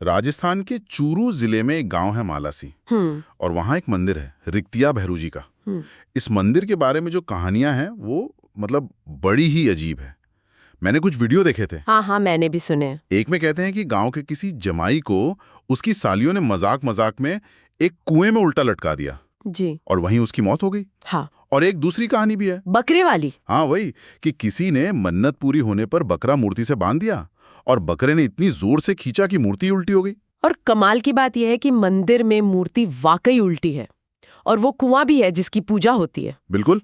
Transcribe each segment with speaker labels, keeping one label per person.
Speaker 1: राजस्थान के चूरू जिले में एक गांव है मालासी। और वहां एक मंदिर है रिक्तिया भैरू जी का। इस मंदिर के बारे में जो कहानियां हैं वो मतलब बड़ी ही अजीब है। मैंने कुछ वीडियो देखे थे।
Speaker 2: हाँ, मैंने भी सुने।
Speaker 1: एक में कहते हैं कि गांव के किसी जमाई को उसकी सालियों ने मजाक मजाक में एक कुएं में उल्टा लटका दिया
Speaker 2: जी।
Speaker 1: और वहीं उसकी मौत हो गई।
Speaker 2: हाँ।
Speaker 1: और एक दूसरी कहानी भी है,
Speaker 2: बकरे वाली।
Speaker 1: हाँ वही, कि किसी ने मन्नत पूरी होने पर बकरा मूर्ति से बांध दिया और बकरे ने इतनी जोर से खींचा कि मूर्ति उल्टी हो गई।
Speaker 2: और कमाल की बात यह है कि मंदिर में मूर्ति वाकई उल्टी है और वो कुआं भी है जिसकी पूजा होती है।
Speaker 1: बिल्कुल।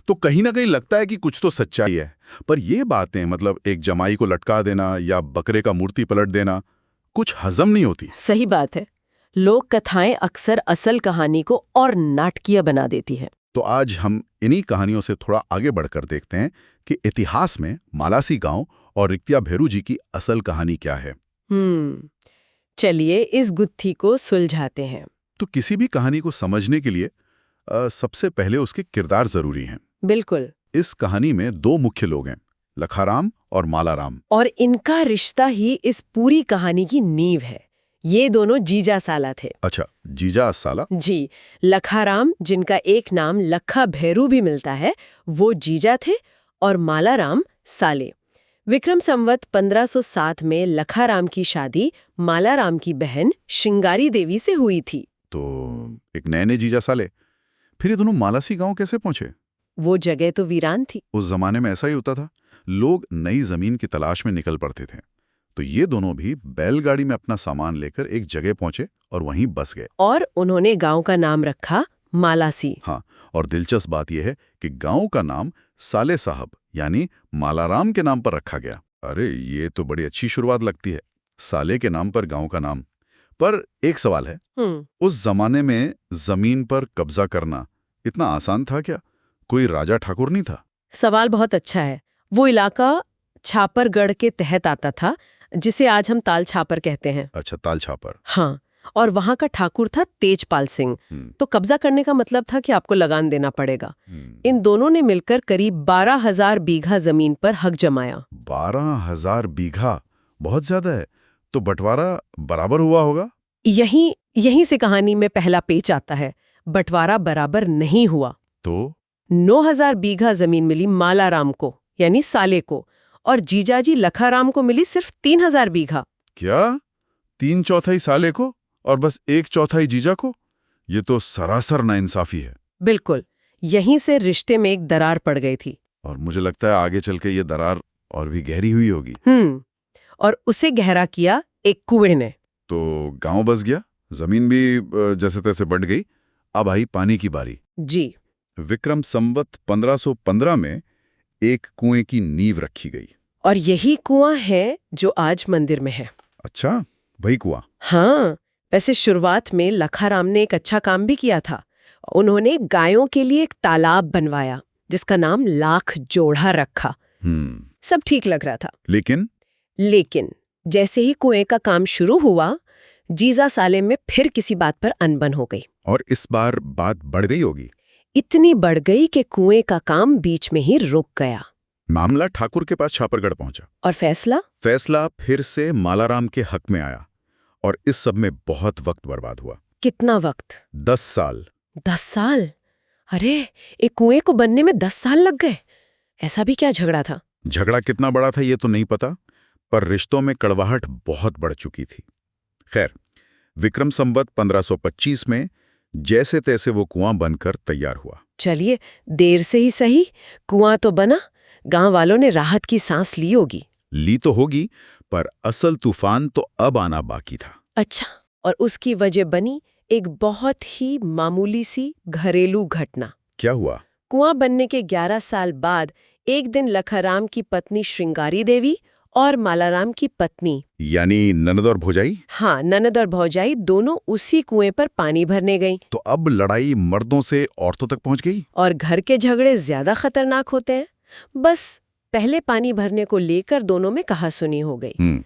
Speaker 1: तो कहीं ना कहीं लगता है कि कुछ तो सच्चाई है, पर ये बातें मतलब एक जमाई को लटका देना या बकरे का मूर्ति पलट देना कुछ हजम नहीं होती।
Speaker 2: सही बात है। लोक कथाएं अक्सर असल कहानी को और नाटकीय बना देती है।
Speaker 1: तो आज हम इन्हीं कहानियों से थोड़ा आगे बढ़कर देखते हैं कि इतिहास में मालासी गांव और रिक्तिया भैरू जी की असल कहानी क्या है।
Speaker 2: चलिए इस गुत्थी को सुलझाते हैं।
Speaker 1: तो किसी भी कहानी को समझने के लिए सबसे पहले उसके किरदार जरूरी हैं।
Speaker 2: बिल्कुल।
Speaker 1: इस कहानी में दो मुख्य लोग हैं, लखाराम और मालाराम।
Speaker 2: और इनका रिश्ता ही इस पूरी कहानी की नींव है। ये दोनों जीजा साला थे।
Speaker 1: अच्छा, जीजा साला।
Speaker 2: जी। लखाराम, जिनका एक नाम लखा भैरू भी मिलता है, वो जीजा थे और मालाराम साले। विक्रम संवत 1507 में लखाराम की शादी मालाराम की बहन श्रृंगारी देवी से हुई थी।
Speaker 1: तो एक नए जीजा साले। फिर ये दोनों मालासी गांव कैसे पहुंचे?
Speaker 2: वो जगह तो वीरान थी।
Speaker 1: उस जमाने में ऐसा ही होता था, लोग नई जमीन की तलाश में निकल पड़ते थे। तो ये दोनों भी बैलगाड़ी में अपना सामान लेकर एक जगह पहुंचे और वहीं बस गए।
Speaker 2: और उन्होंने गांव का नाम रखा मालासी।
Speaker 1: हाँ, और दिलचस्प बात यह है कि गांव का नाम साले साहब यानी मालाराम के नाम पर रखा गया। अरे ये तो बड़ी अच्छी शुरुआत लगती है, साले के नाम पर गांव का नाम। पर एक सवाल है, उस जमाने में जमीन पर कब्जा करना इतना आसान था क्या? कोई राजा ठाकुर नहीं था?
Speaker 2: सवाल बहुत अच्छा है। वो इलाका छापरगढ़ के तहत आता था, जिसे आज हम ताल छापर कहते हैं।
Speaker 1: अच्छा, ताल छापर।
Speaker 2: हाँ, और वहां का ठाकुर था तेजपाल सिंह। तो कब्जा करने का मतलब था कि आपको लगान देना पड़ेगा। इन दोनों ने मिलकर करीब 12,000 बीघा जमीन पर हक जमाया।
Speaker 1: 12,000 बीघा बहुत ज्यादा है। तो बंटवारा बराबर हुआ होगा?
Speaker 2: यहीं से कहानी में पहला पेच आता है। बंटवारा बराबर नहीं हुआ।
Speaker 1: तो
Speaker 2: 9,000 बीघा जमीन मिली मालाराम को यानी साले को, और जीजाजी लखाराम को मिली सिर्फ 3,000 बीघा।
Speaker 1: क्या 3/4 साले को और बस 1/4 जीजा को? ये तो सरासर नाइंसाफी है।
Speaker 2: बिल्कुल। यहीं से रिश्ते में एक दरार पड़ गई थी।
Speaker 1: और मुझे लगता है आगे चल के ये दरार और भी गहरी हुई होगी।
Speaker 2: और उसे गहरा किया एक कुएं ने।
Speaker 1: तो गांव बस गया, जमीन भी जैसे तैसे बंट गई। अब आई पानी की बारी।
Speaker 2: जी।
Speaker 1: विक्रम संवत 1515 में एक कुएं की नींव रखी गई।
Speaker 2: और यही कुआं है जो आज मंदिर में है।
Speaker 1: अच्छा, वही कुआं?
Speaker 2: हाँ। वैसे शुरुआत में लखाराम ने एक अच्छा काम भी किया था। उन्होंने गायों के लिए एक तालाब बनवाया जिसका नाम लाख जोड़ा रखा। सब ठीक लग रहा था।
Speaker 1: लेकिन
Speaker 2: जैसे ही कुएं का काम शुरू हुआ, जीजा साले में फिर किसी बात पर अनबन हो गई।
Speaker 1: और इस बार बात बढ़ गई होगी।
Speaker 2: इतनी बढ़ गई कि कुएं का काम बीच में ही रुक गया।
Speaker 1: मामला ठाकुर के पास छापरगढ़ पहुंचा।
Speaker 2: और फैसला
Speaker 1: फिर से मालाराम के हक में आया। और इस सब में बहुत वक्त बर्बाद हुआ।
Speaker 2: कितना वक्त?
Speaker 1: 10 साल।
Speaker 2: 10 साल? अरे, एक कुएं को बनने में 10 साल लग गए। ऐसा भी क्या झगड़ा था?
Speaker 1: झगड़ा कितना बड़ा था ये तो नहीं पता, पर रिश्तों में कड़वाहट बहुत बढ़ चुकी थी। खैर, विक्रम संवत 1525 में जैसे तैसे वो कुआं बनकर तैयार हुआ।
Speaker 2: चलिए, देर से ही सही, कुआं तो बना। गांव वालों ने राहत की सांस ली होगी।
Speaker 1: ली तो होगी, पर असल तूफान तो अब आना बाकी था।
Speaker 2: अच्छा, और उसकी वजह बनी एक बहुत ही मामूली सी घरेलू घटना।
Speaker 1: क्या हुआ?
Speaker 2: कुआं बनने के 11 साल बाद एक दिन लखाराम की पत्नी श्रृंगारी देवी और मालाराम की पत्नी
Speaker 1: यानी ननद और भौजाई?
Speaker 2: हाँ, ननद और भौजाई दोनों उसी कुएं पर पानी भरने गईं।
Speaker 1: तो अब लड़ाई मर्दों से औरतों तक पहुंच गई।
Speaker 2: और घर के झगड़े ज्यादा खतरनाक होते हैं। बस पहले पानी भरने को लेकर दोनों में कहासुनी हो गई।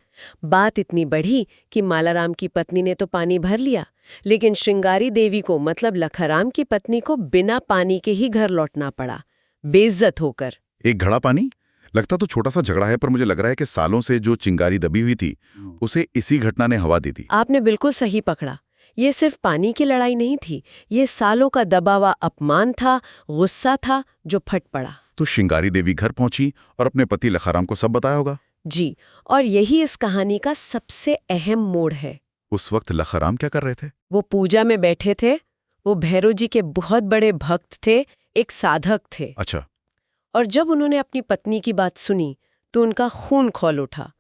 Speaker 2: बात इतनी बढ़ी कि मालाराम की पत्नी ने तो पानी भर लिया, लेकिन श्रृंगारी देवी को मतलब लखाराम की पत्नी को बिना पानी के ही घर लौटना पड़ा, बेइज्जत होकर।
Speaker 1: एक घड़ा पानी, लगता तो छोटा सा झगड़ा है, पर मुझे लग रहा है कि सालों से जो चिंगारी दबी हुई थी उसे इसी घटना ने हवा दी थी।
Speaker 2: आपने बिल्कुल सही पकड़ा। ये सिर्फ पानी की लड़ाई नहीं थी, ये सालों का दबा हुआ अपमान था, गुस्सा था जो फट पड़ा।
Speaker 1: तो श्रृंगारी देवी घर पहुंची और अपने पति लखाराम को सब बताया होगा।
Speaker 2: जी, और यही इस कहानी का सबसे अहम मोड़ है।
Speaker 1: उस वक्त लखाराम क्या कर रहे थे?
Speaker 2: वो पूजा में बैठे थे। वो भैरव जी के बहुत बड़े भक्त थे, एक साधक थे।
Speaker 1: अच्छा।
Speaker 2: और जब उन्होंने अपनी पत्नी की बात सुनी तो उनका खून खौल उठा।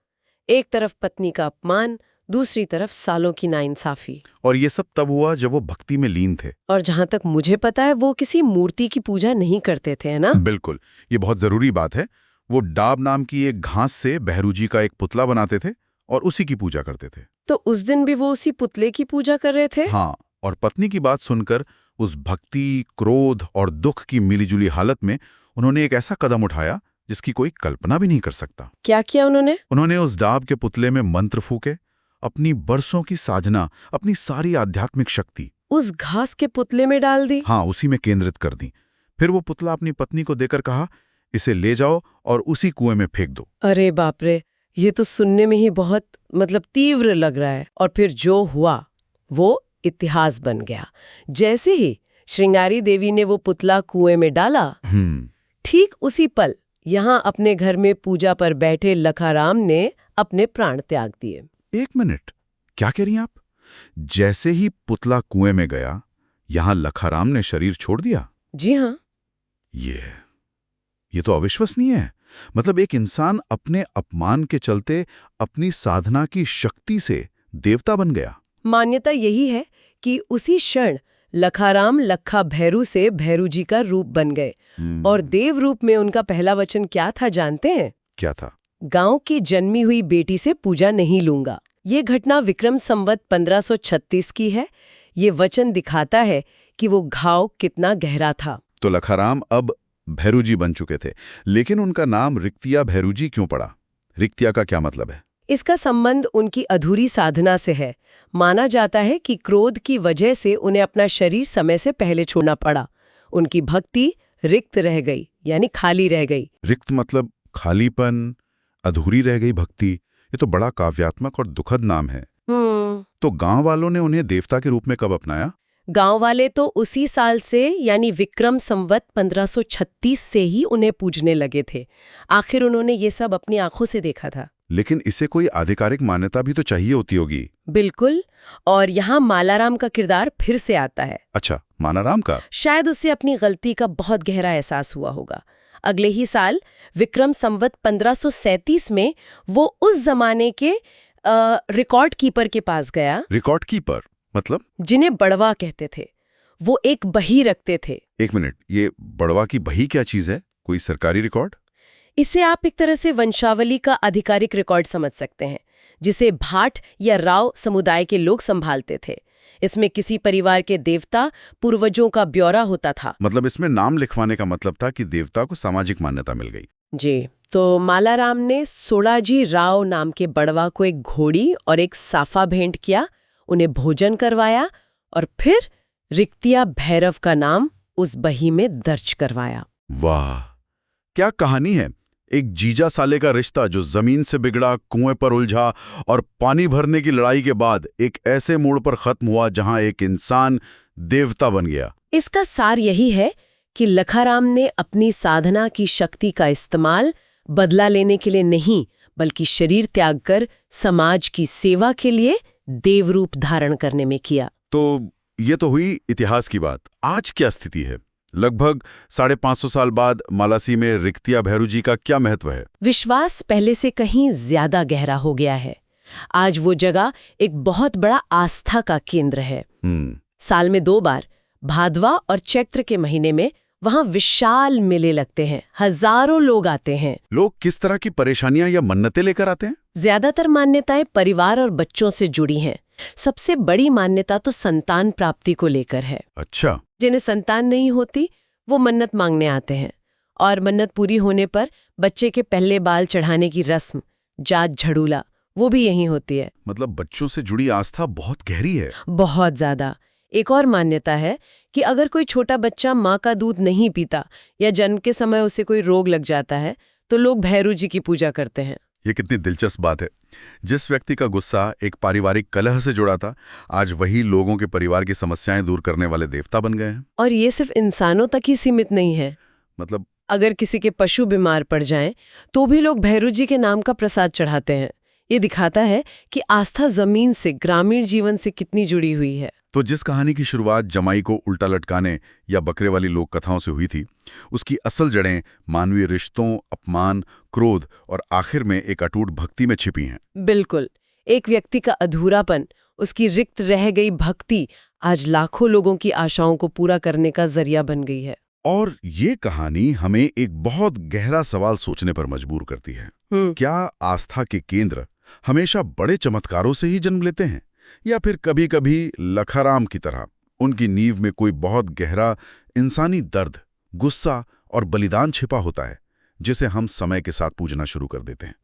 Speaker 2: एक तरफ पत्नी का अपमान, दूसरी तरफ सालों की नाइंसाफी।
Speaker 1: और ये सब तब हुआ जब वो भक्ति में लीन थे।
Speaker 2: और जहां तक मुझे पता है वो किसी मूर्ति की पूजा नहीं करते थे, है ना?
Speaker 1: बिल्कुल, ये बहुत जरूरी बात है। वो डाब नाम की एक घास से भैरू जी का एक पुतला बनाते थे और उसी की पूजा करते थे।
Speaker 2: तो उस दिन भी वो उसी पुतले की पूजा कर रहे थे?
Speaker 1: हाँ, और पत्नी की बात सुनकर उस भक्ति, क्रोध और दुख की मिलीजुली हालत में उन्होंने एक ऐसा कदम उठाया जिसकी कोई कल्पना भी नहीं कर सकता।
Speaker 2: क्या किया उन्होंने?
Speaker 1: उन्होंने उस डाब के पुतले में मंत्र फूके, अपनी बरसों की साधना, अपनी सारी आध्यात्मिक शक्ति
Speaker 2: उस घास के पुतले में डाल दी?
Speaker 1: हाँ, उसी में केंद्रित कर दी। फिर वो पुतला अपनी पत्नी को देकर कहा, इसे ले जाओ और उसी कुएं में फेंक दो।
Speaker 2: अरे बाप रे, ये तो सुनने में ही बहुत तीव्र लग रहा है। और फिर जो हुआ वो इतिहास बन गया। जैसे ही श्रृंगारी देवी ने वो पुतला कुएं में डाला, ठीक उसी पल यहाँ अपने घर में पूजा पर बैठे लखाराम ने अपने प्राण त्याग दिए।
Speaker 1: एक मिनट, क्या कह रही हैं आप? जैसे ही पुतला कुएं में गया, यहां लखाराम ने शरीर छोड़ दिया?
Speaker 2: जी हाँ।
Speaker 1: ये तो अविश्वसनीय है। मतलब एक इंसान अपने अपमान के चलते अपनी साधना की शक्ति से देवता बन गया।
Speaker 2: मान्यता यही है कि उसी क्षण लखाराम लखा भैरू से भैरू जी का रूप बन गए। और देव रूप में उनका पहला वचन क्या था जानते हैं?
Speaker 1: क्या था?
Speaker 2: गांव की जन्मी हुई बेटी से पूजा नहीं लूंगा। ये घटना विक्रम संवत 1536 की है। ये वचन दिखाता है कि वो घाव कितना गहरा था।
Speaker 1: तो लखाराम अब भैरू जी बन चुके थे, लेकिन उनका नाम रिक्तिया भैरू जी क्यों पड़ा? रिक्तिया का क्या मतलब है?
Speaker 2: इसका संबंध उनकी अधूरी साधना से है। माना जाता है कि क्रोध की वजह से उन्हें अपना शरीर समय से पहले छोड़ना पड़ा। उनकी भक्ति रिक्त रह गई, यानी खाली रह गई।
Speaker 1: रिक्त मतलब खालीपन, अधूरी रह गई भक्ति। ये तो बड़ा काव्यात्मक और दुखद नाम है। तो गांव वालों ने उन्हें देवता के रूप में कब अपनाया?
Speaker 2: गांव वाले तो उसी साल से, यानी विक्रम संवत 1536 से ही उन्हें पूजने लगे थे। आखिर उन्होंने ये सब अपनी आंखों से देखा था।
Speaker 1: लेकिन इसे कोई आधिकारिक मान्यता भी तो चाहिए होती होगी।
Speaker 2: बिल्कुल, और यहाँ मालाराम का किरदार फिर से आता है।
Speaker 1: अच्छा, मालाराम का?
Speaker 2: शायद उसे अपनी गलती का बहुत गहरा एहसास हुआ होगा। अगले ही साल विक्रम संवत 1537 में वो उस जमाने के रिकॉर्ड कीपर के पास गया।
Speaker 1: रिकॉर्ड कीपर मतलब?
Speaker 2: जिन्हें बड़वा कहते थे। वो एक बही रखते थे।
Speaker 1: एक मिनट, ये बड़वा की बही क्या चीज है? कोई सरकारी रिकॉर्ड?
Speaker 2: इसे आप एक तरह से वंशावली का आधिकारिक रिकॉर्ड समझ सकते हैं, जिसे भाट या राव समुदाय के लोग संभालते थे। इसमें किसी परिवार के देवता, पूर्वजों का ब्यौरा होता था।
Speaker 1: मतलब इसमें नाम लिखवाने का मतलब था कि देवता को सामाजिक मान्यता मिल गई।
Speaker 2: जी, तो मालाराम ने सोड़ाजी राव नाम के बड़वा को एक घोड़ी और एक साफा भेंट किया, उन्हें भोजन करवाया और फिर रिक्तिया भैरव का नाम उस बही में दर्ज करवाया।
Speaker 1: वाह, क्या कहानी है! एक जीजा साले का रिश्ता जो जमीन से बिगड़ा, कुएं पर उलझा और पानी भरने की लड़ाई के बाद एक ऐसे मोड़ पर खत्म हुआ जहां एक इंसान देवता बन गया।
Speaker 2: इसका सार यही है कि लखाराम ने अपनी साधना की शक्ति का इस्तेमाल बदला लेने के लिए नहीं, बल्कि शरीर त्याग कर समाज की सेवा के लिए देवरूप धारण करने में किया।
Speaker 1: तो ये तो हुई इतिहास की बात। आज क्या स्थिति है? लगभग 550 साल बाद मालासी में रिक्तिया भैरू जी का क्या महत्व है?
Speaker 2: विश्वास पहले से कहीं ज्यादा गहरा हो गया है। आज वो जगह एक बहुत बड़ा आस्था का केंद्र है। साल में 2 बार, भादवा और चैत्र के महीने में, वहाँ विशाल मेले लगते हैं। हजारों लोग आते हैं।
Speaker 1: लोग किस तरह की परेशानियां या मन्नतें लेकर आते हैं?
Speaker 2: ज्यादातर मान्यताएं परिवार और बच्चों से जुड़ी हैं। सबसे बड़ी मान्यता तो संतान प्राप्ति को लेकर है।
Speaker 1: अच्छा।
Speaker 2: जिन्हें संतान नहीं होती वो मन्नत मांगने आते हैं, और मन्नत पूरी होने पर बच्चे के पहले बाल चढ़ाने की रस्म, जात झड़ूला, वो भी यहीं होती है।
Speaker 1: मतलब बच्चों से जुड़ी आस्था बहुत गहरी है।
Speaker 2: बहुत ज्यादा। एक और मान्यता है कि अगर कोई छोटा बच्चा माँ का दूध नहीं पीता या जन्म के समय उसे कोई रोग लग जाता है तो लोग भैरू जी की पूजा करते हैं।
Speaker 1: ये कितनी दिलचस्प बात है। जिस व्यक्ति का गुस्सा एक पारिवारिक कलह से जुड़ा था, आज वही लोगों के परिवार की समस्याएं दूर करने वाले देवता बन गए हैं।
Speaker 2: और ये सिर्फ इंसानों तक ही सीमित नहीं है।
Speaker 1: मतलब
Speaker 2: अगर किसी के पशु बीमार पड़ जाएं, तो भी लोग भैरू जी के नाम का प्रसाद चढ़ाते हैं। ये दिखाता है कि आस्था जमीन से, ग्रामीण जीवन से कितनी जुड़ी हुई है।
Speaker 1: तो जिस कहानी की शुरुआत जमाई को उल्टा लटकाने या बकरे वाली लोक कथाओं से हुई थी, उसकी असल जड़ें मानवीय रिश्तों, अपमान, क्रोध और आखिर में एक अटूट भक्ति में छिपी हैं।
Speaker 2: बिल्कुल। एक व्यक्ति का अधूरापन, उसकी रिक्त रह गई भक्ति आज लाखों लोगों की आशाओं को पूरा करने का जरिया बन गई है।
Speaker 1: और ये कहानी हमें एक बहुत गहरा सवाल सोचने पर मजबूर करती है। क्या आस्था के केंद्र हमेशा बड़े चमत्कारों से ही जन्म लेते हैं, या फिर कभी-कभी लखाराम की तरह उनकी नींव में कोई बहुत गहरा इंसानी दर्द, गुस्सा और बलिदान छिपा होता है, जिसे हम समय के साथ पूजना शुरू कर देते हैं?